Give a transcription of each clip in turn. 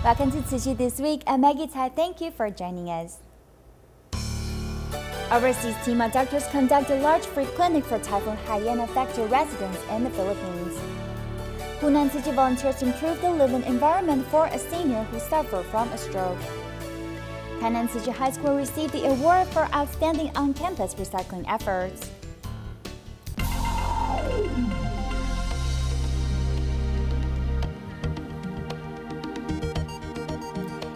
Welcome to Tzu Chi This Week. I'm Maggie Tai. Thank you for joining us. Overseas TIMA doctors conduct a large free clinic for Typhoon Haiyan affected residents in the Philippines. Hunan Tzu Chi volunteers improve the living environment for a senior who suffered from a stroke. Tainan Tzu Chi High School received the award for outstanding on-campus recycling efforts.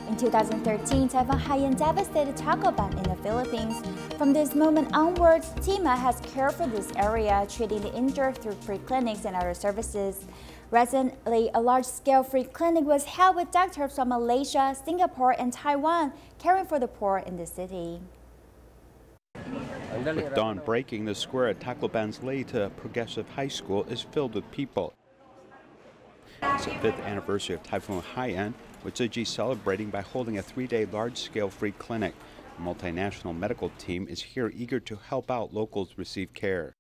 In 2013, Typhoon Haiyan devastated Tacloban in the Philippines. From this moment onwards, TIMA has cared for this area, treating the injured through free clinics and other services. Recently, a large-scale free clinic was held with doctors from Malaysia, Singapore, and Taiwan, caring for the poor in the city. With dawn breaking, the square at Tacloban's Leyte Progressive High School is filled with people. It's the 5th anniversary of Typhoon Haiyan, with Tzu Chi celebrating by holding a 3-day large-scale free clinic. A multinational medical team is here eager to help out locals receive care.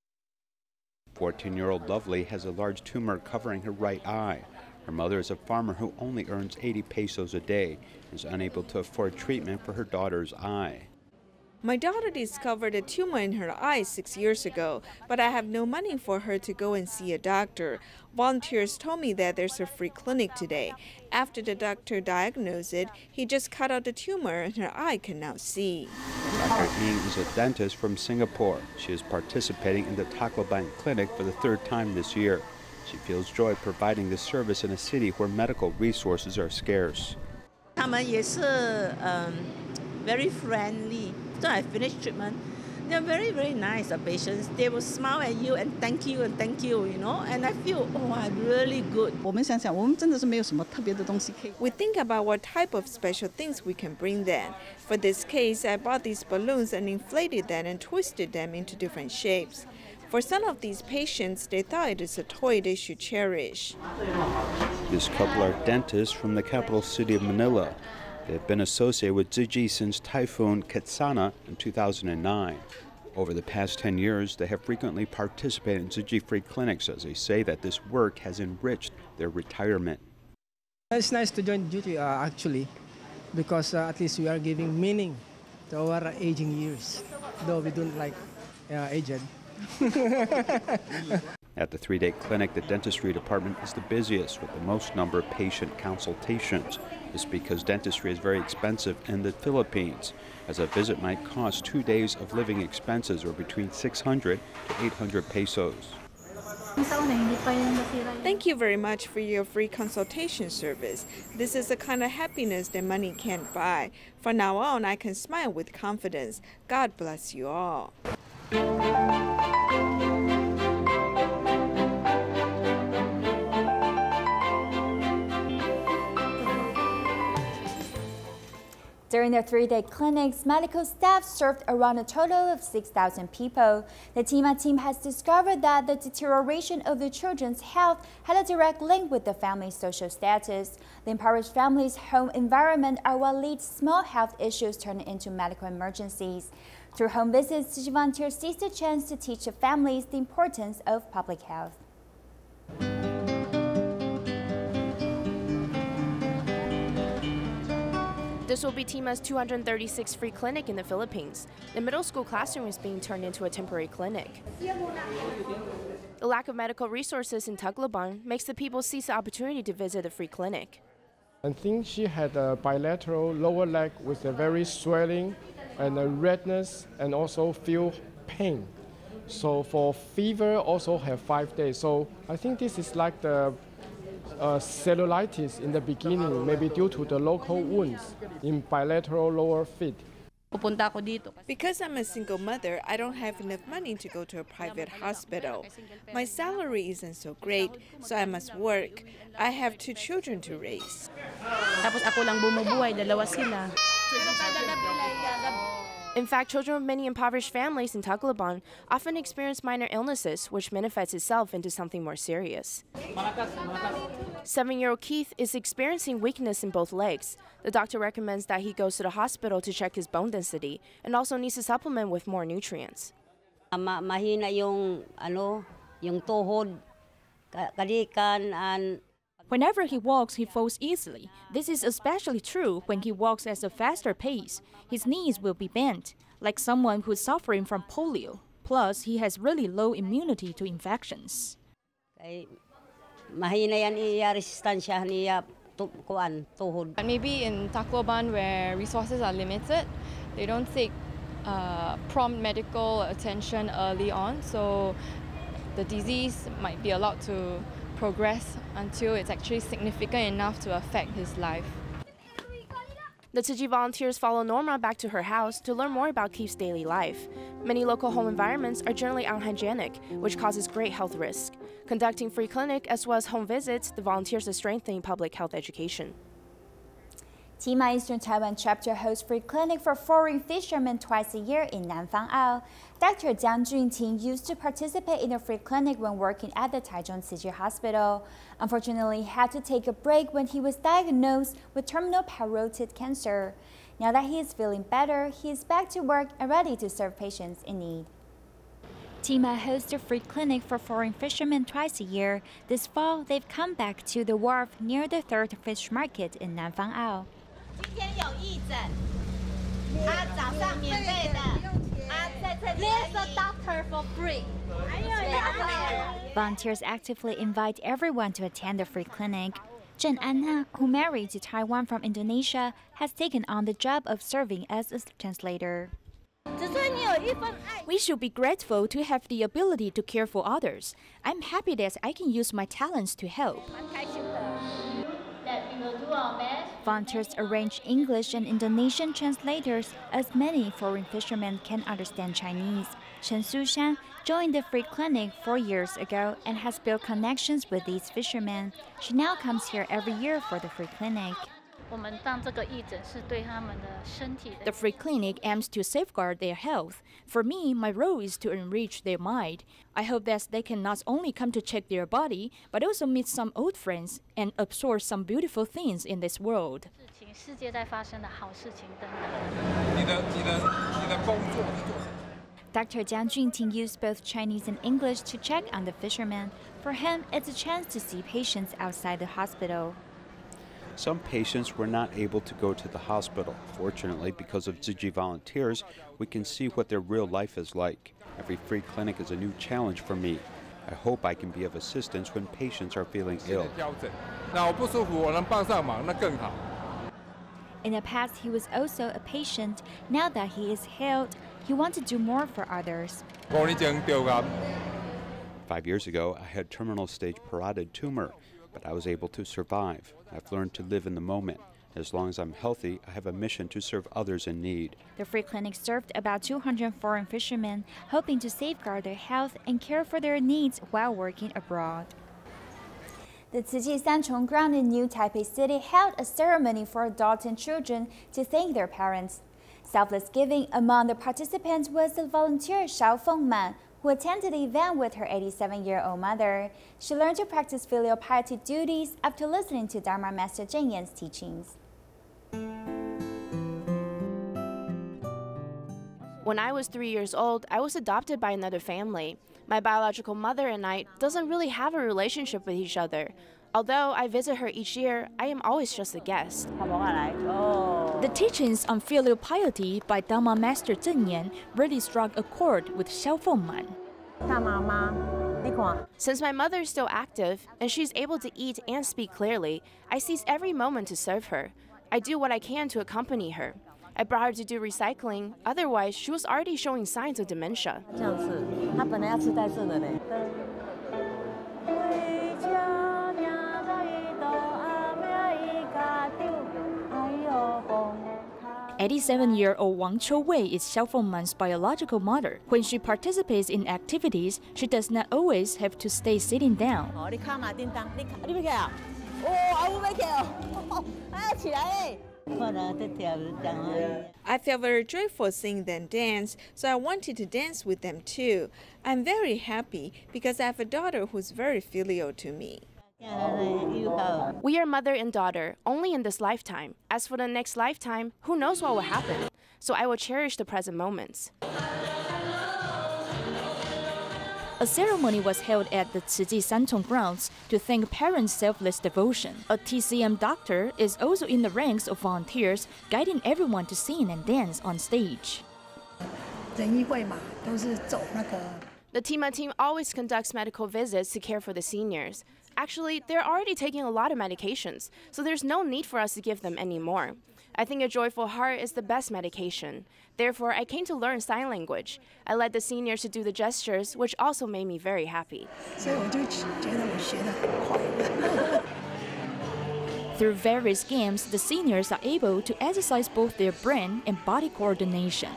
14-year-old Lovely has a large tumor covering her right eye. Her mother is a farmer who only earns 80 pesos a day and is unable to afford treatment for her daughter's eye. My daughter discovered a tumor in her eye 6 years ago, but I have no money for her to go and see a doctor. Volunteers told me that there's a free clinic today. After the doctor diagnosed it, he just cut out the tumor and her eye can now see. Dr. Ying is a dentist from Singapore. She is participating in the Tacloban clinic for the 3rd time this year. She feels joy providing this service in a city where medical resources are scarce. 他们也是 very friendly. So I finished treatment. They're very, very nice, the patients. They will smile at you and thank you, you know. And I feel, oh, I'm really good. We think about what type of special things we can bring them. For this case, I bought these balloons and inflated them and twisted them into different shapes. For some of these patients, they thought it is a toy they should cherish. This couple are dentists from the capital city of Manila. They have been associated with Tzu Chi since Typhoon Ketsana in 2009. Over the past 10 years, they have frequently participated in Tzu Chi free clinics as they say that this work has enriched their retirement. It's nice to join duty actually, because at least we are giving meaning to our aging years, though we don't like aged. At the 3-day clinic, the dentistry department is the busiest with the most number of patient consultations. This is because dentistry is very expensive in the Philippines, as a visit might cost 2 days of living expenses or between 600 to 800 pesos. Thank you very much for your free consultation service. This is the kind of happiness that money can't buy. From now on, I can smile with confidence. God bless you all. During their 3-day clinics, medical staff served around a total of 6,000 people. The TIMA team has discovered that the deterioration of the children's health had a direct link with the family's social status. The impoverished family's home environment are what leads small health issues turning into medical emergencies. Through home visits, Tzu Chi volunteers seized the chance to teach the families the importance of public health. This will be TIMA's 236th free clinic in the Philippines. The middle school classroom is being turned into a temporary clinic. The lack of medical resources in Tacloban makes the people seize the opportunity to visit the free clinic. I think she had a bilateral lower leg with a very swelling and a redness and also feel pain. So for fever also have 5 days. So I think this is like the cellulitis in the beginning, maybe due to the local wounds in bilateral lower feet. Because I'm a single mother, I don't have enough money to go to a private hospital. My salary isn't so great, so I must work. I have 2 children to raise. In fact, children of many impoverished families in Tacloban often experience minor illnesses, which manifests itself into something more serious. 7-year-old Keith is experiencing weakness in both legs. The doctor recommends that he goes to the hospital to check his bone density and also needs to supplement with more nutrients. Mahina yung tuhod, kalikan, Whenever he walks, he falls easily. This is especially true when he walks at a faster pace. His knees will be bent, like someone who's suffering from polio. Plus, he has really low immunity to infections. Maybe in Tacloban, where resources are limited, they don't take prompt medical attention early on, so the disease might be allowed to progress until it's actually significant enough to affect his life. The Tzu Chi volunteers follow Norma back to her house to learn more about Keith's daily life. Many local home environments are generally unhygienic, which causes great health risk. Conducting free clinic as well as home visits, the volunteers are strengthening public health education. TIMA Eastern Taiwan chapter hosts free clinic for foreign fishermen twice a year in Nanfangao. Dr. Jiang Junting used to participate in the free clinic when working at the Taichung Tzu Chi Hospital. Unfortunately, he had to take a break when he was diagnosed with terminal parotid cancer. Now that he is feeling better, he is back to work and ready to serve patients in need. TIMA hosts a free clinic for foreign fishermen twice a year. This fall, they've come back to the wharf near the third fish market in Nanfangao. There's a doctor for free. Volunteers actively invite everyone to attend the free clinic. Zhen Anna, who married to Taiwan from Indonesia, has taken on the job of serving as a translator. We should be grateful to have the ability to care for others. I'm happy that I can use my talents to help. Volunteers arrange English and Indonesian translators, as many foreign fishermen can understand Chinese. Chen Sushan joined the free clinic 4 years ago and has built connections with these fishermen. She now comes here every year for the free clinic. The free clinic aims to safeguard their health. For me, my role is to enrich their mind. I hope that they can not only come to check their body, but also meet some old friends and absorb some beautiful things in this world. Dr. Jiang Junting used both Chinese and English to check on the fishermen. For him, it's a chance to see patients outside the hospital. Some patients were not able to go to the hospital. Fortunately, because of Tzu Chi volunteers, we can see what their real life is like. Every free clinic is a new challenge for me. I hope I can be of assistance when patients are feeling ill. In the past, he was also a patient. Now that he is healed, he wants to do more for others. 5 years ago, I had terminal stage parotid tumor, but I was able to survive. I've learned to live in the moment. As long as I'm healthy, I have a mission to serve others in need. The free clinic served about 200 foreign fishermen, hoping to safeguard their health and care for their needs while working abroad. The Tzu Chi Sanchong Ground in New Taipei City held a ceremony for adults and children to thank their parents. Selfless giving among the participants was the volunteer Xiao Fengman, who attended the event with her 87-year-old mother. She learned to practice filial piety duties after listening to Dharma Master Zheng Yan's teachings. When I was 3 years old, I was adopted by another family. My biological mother and I doesn't really have a relationship with each other. Although I visit her each year, I am always just a guest. The teachings on filial piety by Dharma Master Zheng Yan really struck a chord with Xiao Fengman. Since my mother is still active and she's able to eat and speak clearly, I seize every moment to serve her. I do what I can to accompany her. I brought her to do recycling, otherwise she was already showing signs of dementia. "87-year-old Wang Chou-wei is Xiao Fengman's biological mother. When she participates in activities, she does not always have to stay sitting down. I felt very joyful seeing them dance, so I wanted to dance with them too. I'm very happy because I have a daughter who's very filial to me. We are mother and daughter, only in this lifetime. As for the next lifetime, who knows what will happen? So I will cherish the present moments." A ceremony was held at the Tzu Chi Santong grounds to thank parents' selfless devotion. A TCM doctor is also in the ranks of volunteers, guiding everyone to sing and dance on stage. 人医会嘛，都是走那个。 The TIMA team always conducts medical visits to care for the seniors. Actually, they're already taking a lot of medications, so there's no need for us to give them any more. I think a joyful heart is the best medication. Therefore, I came to learn sign language. I led the seniors to do the gestures, which also made me very happy. 所以我就觉得我学得很快。 Through various games, the seniors are able to exercise both their brain and body coordination.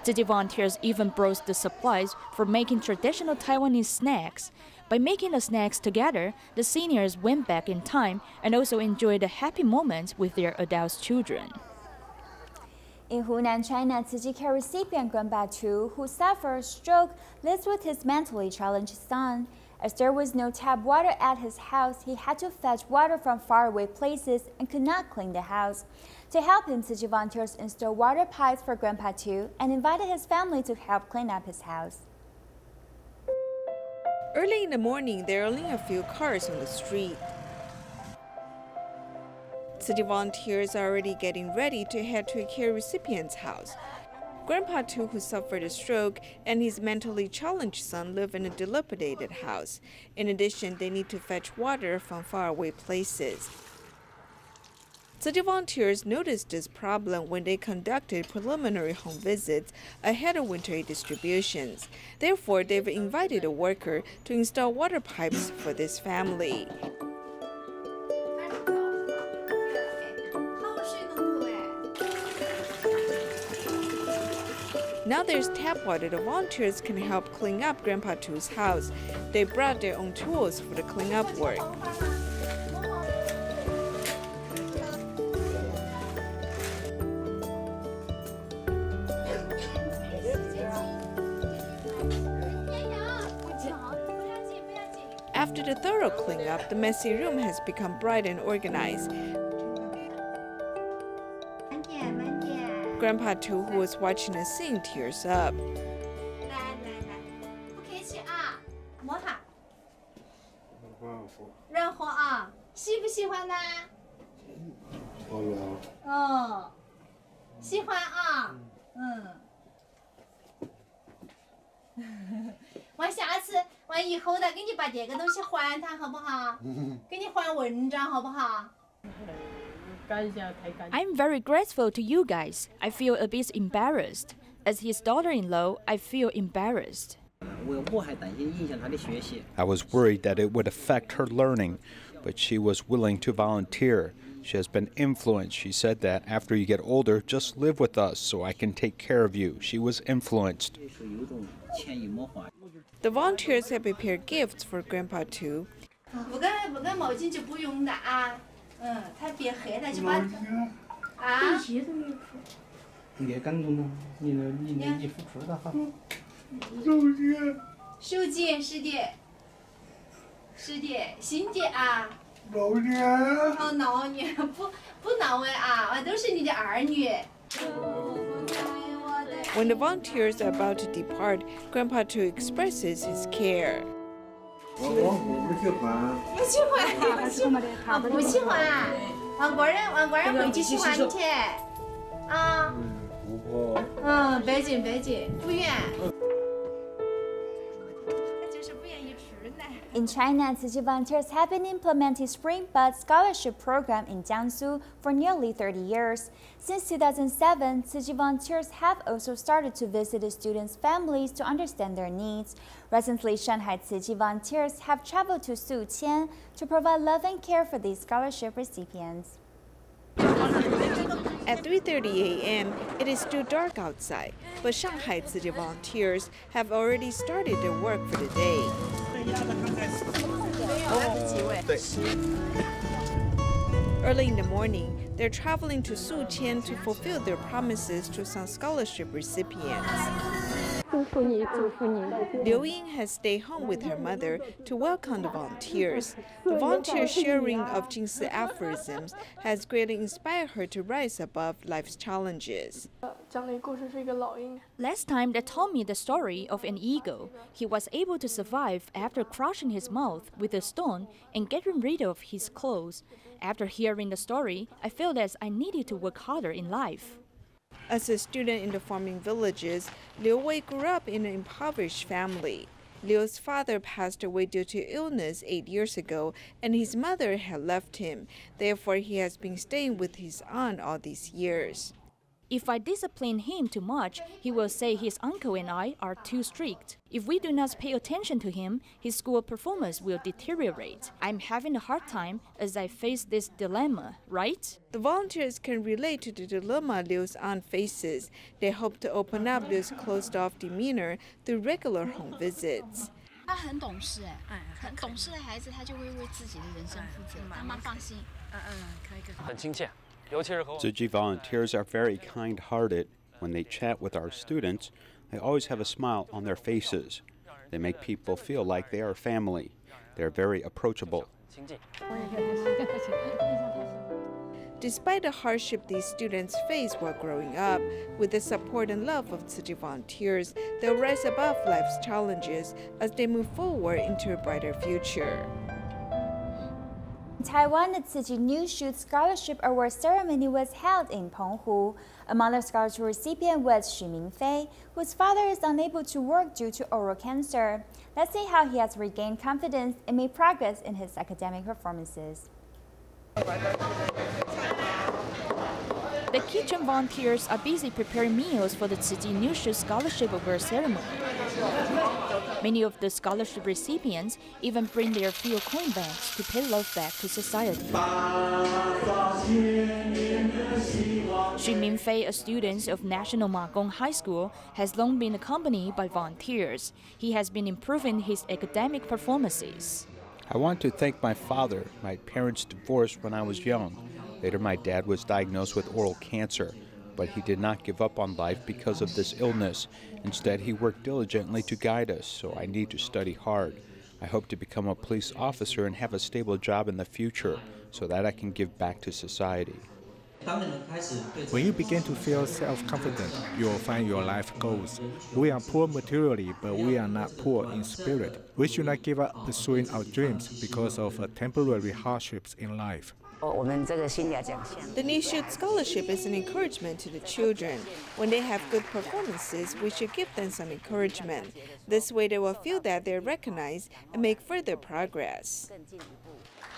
Tzu Chi volunteers even brought the supplies for making traditional Taiwanese snacks. By making the snacks together, the seniors went back in time and also enjoyed the happy moments with their adult children. In Hunan, China, Tzu Chi care recipient Grandpa Tzu, who suffered a stroke, lives with his mentally challenged son. As there was no tap water at his house, he had to fetch water from faraway places and could not clean the house. To help him, Tzu Chi volunteers installed water pipes for Grandpa Tzu and invited his family to help clean up his house. Early in the morning, there are only a few cars on the street. Tzu Chi volunteers are already getting ready to head to a care recipient's house. Grandpa Tzu, who suffered a stroke, and his mentally challenged son live in a dilapidated house. In addition, they need to fetch water from faraway places. Tzu Chi volunteers noticed this problem when they conducted preliminary home visits ahead of winter aid distributions. Therefore, they've invited a worker to install water pipes for this family. Now there's tap water. The volunteers can help clean up Grandpa Tzu's house. They brought their own tools for the cleanup work. After the thorough cleanup, the messy room has become bright and organized. Grandpa Tzu, who was watching the scene, tears up. I'm very grateful to you guys. I feel a bit embarrassed. As his daughter-in-law, I feel embarrassed. I was worried that it would affect her learning, but she was willing to volunteer. She has been influenced. She said that after you get older, just live with us so I can take care of you. She was influenced. The volunteers have prepared gifts for Grandpa Tzu. When the volunteers are about to depart, Grandpa Tzu expresses his care. In China, Tzu Chi volunteers have been implementing Spring Bud Scholarship Program in Jiangsu for nearly 30 years. Since 2007, Tzu Chi volunteers have also started to visit the students' families to understand their needs. Recently, Shanghai Tzu Chi volunteers have traveled to Suqian to provide love and care for these scholarship recipients. At 3:30 a.m., it is still dark outside, but Shanghai Tzu Chi volunteers have already started their work for the day. Early in the morning, they're traveling to Suqian to fulfill their promises to some scholarship recipients. Liu Ying has stayed home with her mother to welcome the volunteers. The volunteer sharing of Jingsi aphorisms has greatly inspired her to rise above life's challenges. Last time they told me the story of an eagle. He was able to survive after crushing his mouth with a stone and getting rid of his claws. After hearing the story, I felt that I needed to work harder in life. As a student in the farming villages, Liu Wei grew up in an impoverished family. Liu's father passed away due to illness 8 years ago, and his mother had left him. Therefore, he has been staying with his aunt all these years. If I discipline him too much, he will say his uncle and I are too strict. If we do not pay attention to him, his school performance will deteriorate. I'm having a hard time as I face this dilemma, right? The volunteers can relate to the dilemma Liu's aunt faces. They hope to open up Liu's closed-off demeanor through regular home visits. 他很懂事很懂事的孩子，他就会为自己的人生负责。妈妈放心。很亲切。Tzu Chi volunteers are very kind-hearted. When they chat with our students, they always have a smile on their faces. They make people feel like they are family. They're very approachable. Despite the hardship these students face while growing up, with the support and love of Tzu Chi volunteers, they'll rise above life's challenges as they move forward into a brighter future. In Taiwan, the Tzu Chi New Shoot Scholarship Award ceremony was held in Penghu. Among the scholarship recipients was Xu Mingfei, whose father is unable to work due to oral cancer. Let's see how he has regained confidence and made progress in his academic performances. The kitchen volunteers are busy preparing meals for the Tzu Chi New Shoot Scholarship Award ceremony. Many of the scholarship recipients even bring their few coin bags to pay love back to society. Xu Mingfei, a student of National Ma Gong High School, has long been accompanied by volunteers. He has been improving his academic performances. I want to thank my father. My parents divorced when I was young. Later, my dad was diagnosed with oral cancer, but he did not give up on life because of this illness. Instead, he worked diligently to guide us, so I need to study hard. I hope to become a police officer and have a stable job in the future so that I can give back to society. When you begin to feel self-confident, you will find your life goals. We are poor materially, but we are not poor in spirit. We should not give up pursuing our dreams because of temporary hardships in life. The New Shoot Scholarship is an encouragement to the children. When they have good performances, we should give them some encouragement. This way they will feel that they're recognized and make further progress.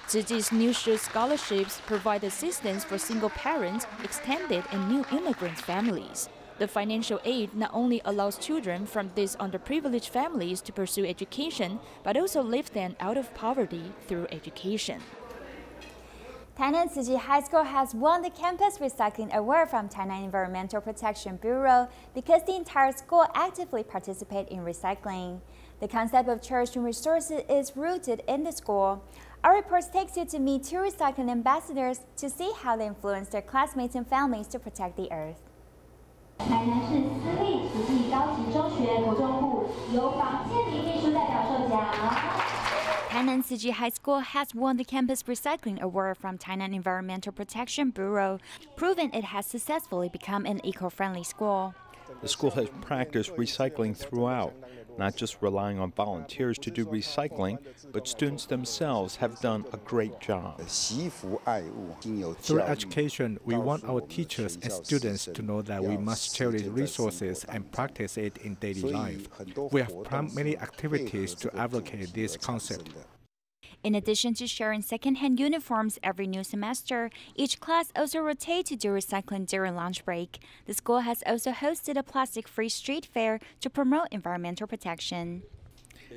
Tzu Chi's New Shoot scholarships provide assistance for single parents, extended and new immigrant families. The financial aid not only allows children from these underprivileged families to pursue education, but also lifts them out of poverty through education. Tainan Tzu Chi High School has won the Campus Recycling Award from Tainan Environmental Protection Bureau because the entire school actively participates in recycling. The concept of cherishing resources is rooted in the school. Our report takes you to meet 2 recycling ambassadors to see how they influence their classmates and families to protect the earth. 台南市私立慈济高级中学国中部由房建林秘书代表受奖。 Tainan Tzu Chi High School has won the Campus Recycling Award from Tainan Environmental Protection Bureau, proving it has successfully become an eco-friendly school. The school has practiced recycling throughout, not just relying on volunteers to do recycling, but students themselves have done a great job. Through education, we want our teachers and students to know that we must cherish resources and practice it in daily life. We have planned many activities to advocate this concept. In addition to sharing second-hand uniforms every new semester, each class also rotates to do recycling during lunch break. The school has also hosted a plastic-free street fair to promote environmental protection.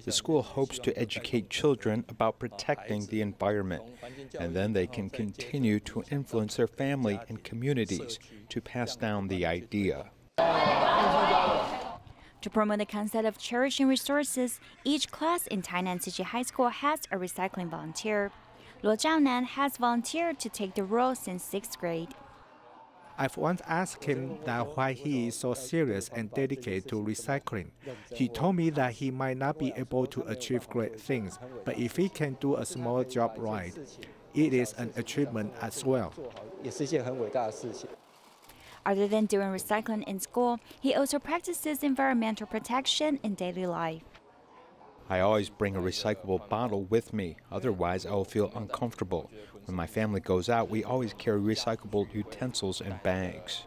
The school hopes to educate children about protecting the environment, and then they can continue to influence their family and communities to pass down the idea. To promote the concept of cherishing resources, each class in Tainan Tzu Chi High School has a recycling volunteer. Luo Zhaonan has volunteered to take the role since 6th grade. I've once asked him that why he is so serious and dedicated to recycling. He told me that he might not be able to achieve great things, but if he can do a small job right, it is an achievement as well. Other than doing recycling in school, he also practices environmental protection in daily life. I always bring a recyclable bottle with me, otherwise I will feel uncomfortable. When my family goes out, we always carry recyclable utensils and bags.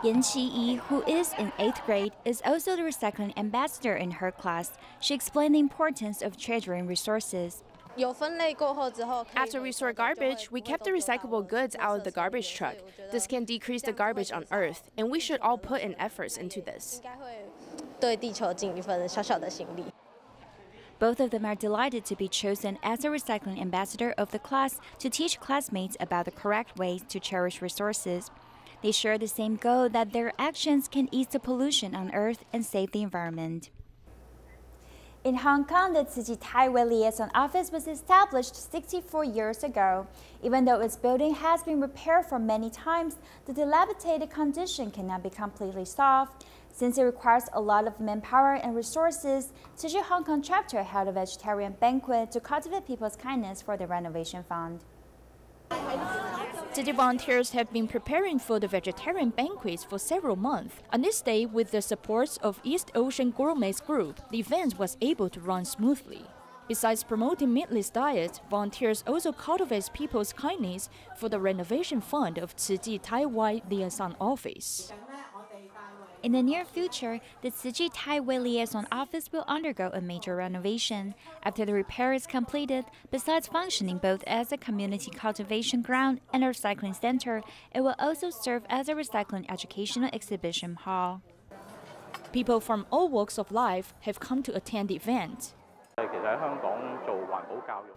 Yan Qi-yi, who is in 8th grade, is also the recycling ambassador in her class. She explained the importance of treasuring resources. After we sort garbage, we kept the recyclable goods out of the garbage truck. This can decrease the garbage on Earth, and we should all put in efforts into this. Both of them are delighted to be chosen as a recycling ambassador of the class to teach classmates about the correct ways to cherish resources. They share the same goal that their actions can ease the pollution on Earth and save the environment. In Hong Kong, the Tzu Chi Taiwan Liaison Office was established 64 years ago. Even though its building has been repaired for many times, the dilapidated condition cannot be completely solved. Since it requires a lot of manpower and resources, Tzu Chi Hong Kong chapter held a vegetarian banquet to cultivate people's kindness for the renovation fund. Tzu Chi volunteers have been preparing for the vegetarian banquets for several months. On this day, with the support of East Ocean Gourmets Group, the event was able to run smoothly. Besides promoting meatless diet, volunteers also cultivate people's kindness for the renovation fund of Tzu Chi Taiwan Liaison Office. In the near future, the Tzu Chi Taiwan Liaison Office will undergo a major renovation. After the repair is completed, besides functioning both as a community cultivation ground and a recycling center, it will also serve as a recycling educational exhibition hall. People from all walks of life have come to attend the event.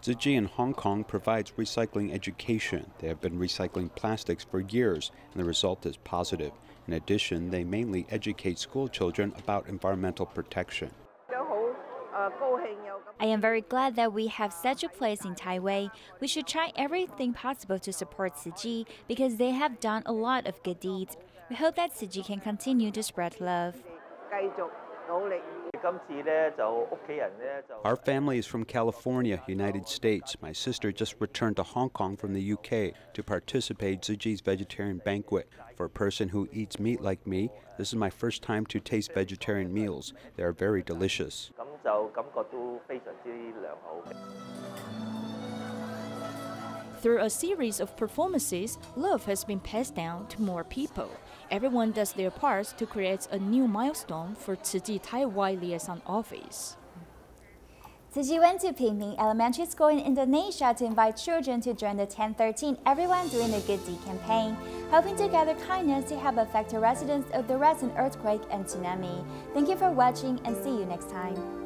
Tzu Chi in Hong Kong provides recycling education. They have been recycling plastics for years, and the result is positive. In addition, they mainly educate school children about environmental protection. I am very glad that we have such a place in Taiwan. We should try everything possible to support Tzu Chi because they have done a lot of good deeds. We hope that Tzu Chi can continue to spread love. Our family is from California, United States. My sister just returned to Hong Kong from the UK to participate in Tzu Chi's vegetarian banquet. For a person who eats meat like me, this is my first time to taste vegetarian meals. They are very delicious. Through a series of performances, love has been passed down to more people. Everyone does their parts to create a new milestone for Tzu Chi Taiwan Liaison Office. Tzu Chi went to Pingping Elementary School in Indonesia to invite children to join the 1013 Everyone Doing the Good Deed campaign, hoping to gather kindness to help affected residents of the recent earthquake and tsunami. Thank you for watching and see you next time.